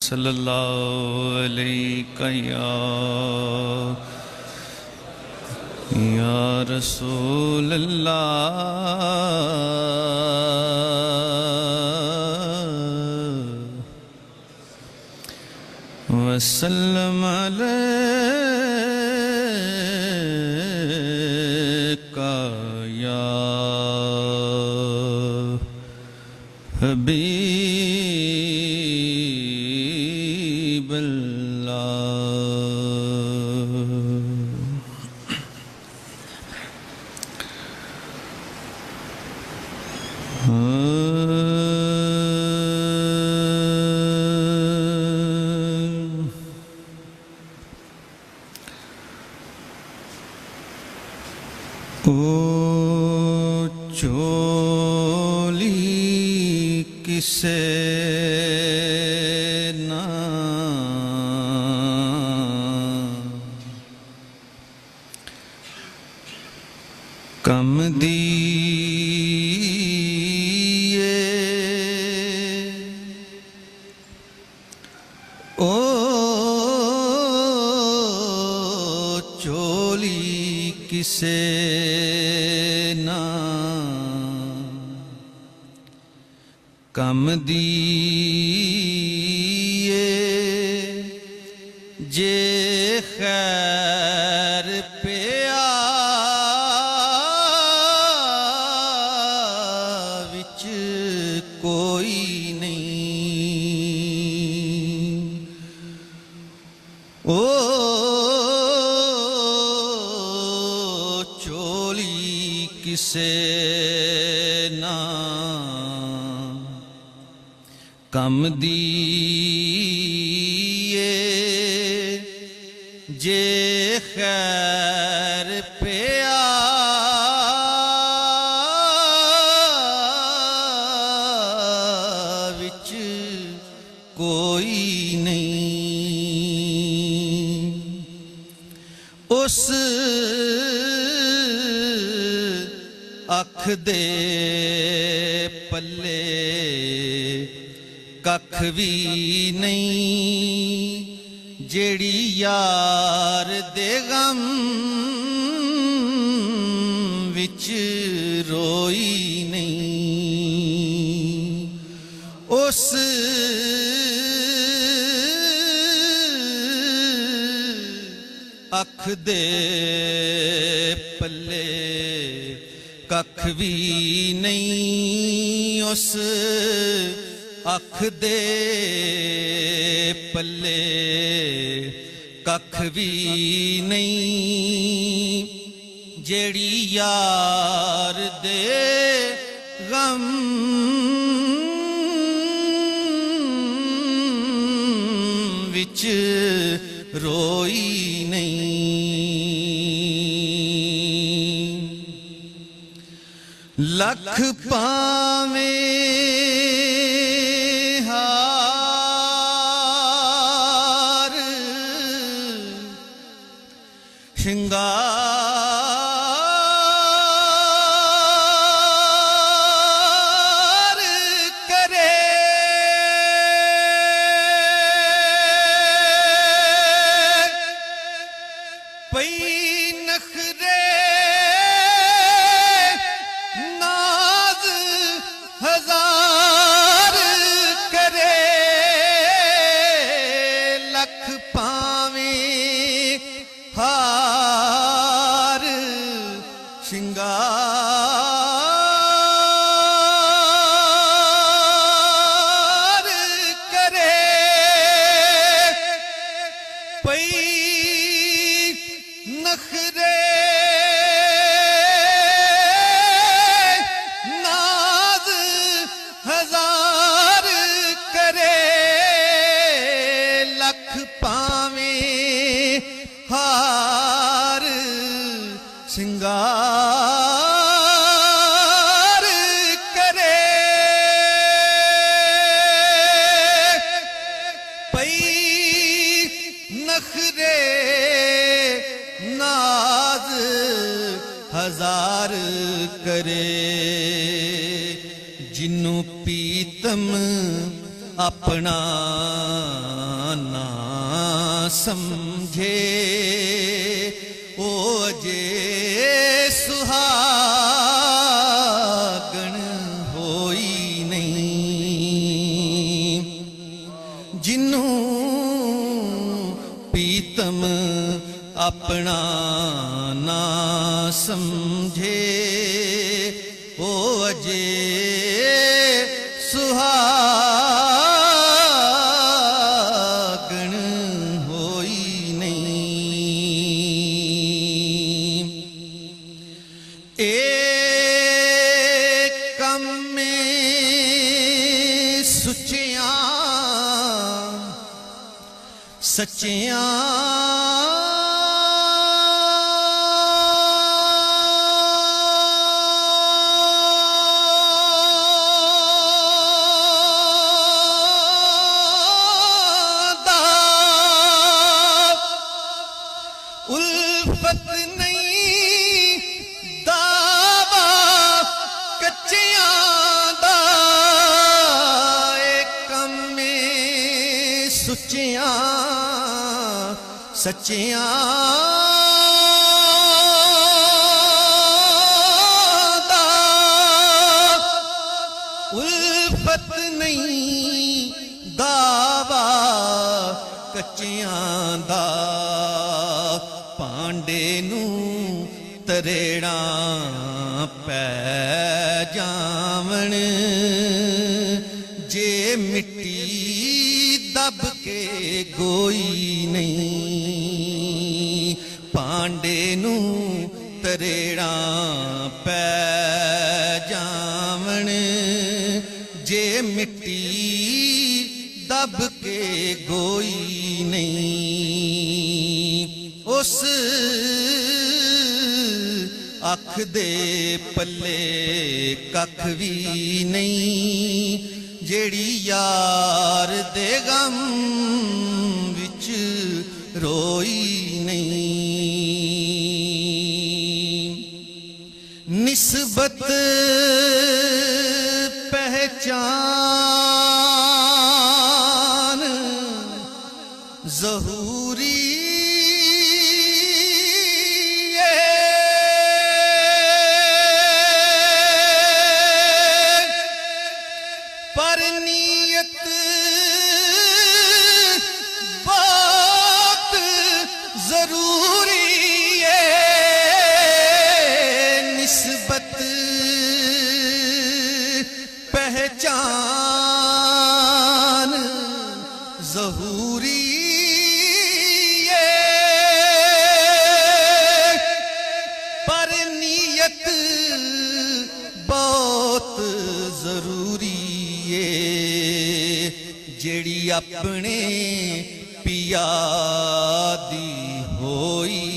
सल्लल्लाहु अलैका या रसूल अल्लाह वसल्लम अलैका या हबीब ओ चोली किसे ना कम दिए ओ चोली किसे ना कम दिए जे खैर पिया विच कोई नहीं ओ चोली किसे ना कम दिए जे खैर पिया विच कोई नहीं उस अख दे पल्ले कख भी नहीं जेड़ी यार दे गम विच रोई नहीं उस अख दे पल्ले कख भी नहीं उस अख दे पल्ले कख भी नहीं जेड़ी यार दे गम विच रोई नहीं लख पावे श्रृंगार करे पई नखरे नाज हजार करे लख पावे हार श्रृंगार करे पई नखरे नाज हजार करे लख पावे हार श्रृंगार करे पई नखरे नाज हजार करे जिन्नू पीतम अपना समझे ओ जे सुहागण होई नहीं। जिन्नू पीतम अपना ना समझे ओ अजे सुहागण होई नहीं। एक कम में सुचियां सच्चियां उल्फत नहीं दावा कच्चियां दा। एक कम में सुचियां सच्चियां दा। उल्फत नहीं दावा कच्चियां दा। पांडे नू तरेड़ा पै जावण जे मिट्टी दब के गोई नहीं। पांडे नू तरेड़ा पै जावण जे मिट्टी दब के गोई नहीं। उस अख दे पल्ले कख भी नहीं जेड़ी यार दे गम विच रोई नहीं। निस्बत पहचान ज़हूरी पर नीयत बात जरूरी है। निस्बत पहचान ज़हूरी है पर नीयत बहुत जरूरी। जेड़ी अपने पिया दी होई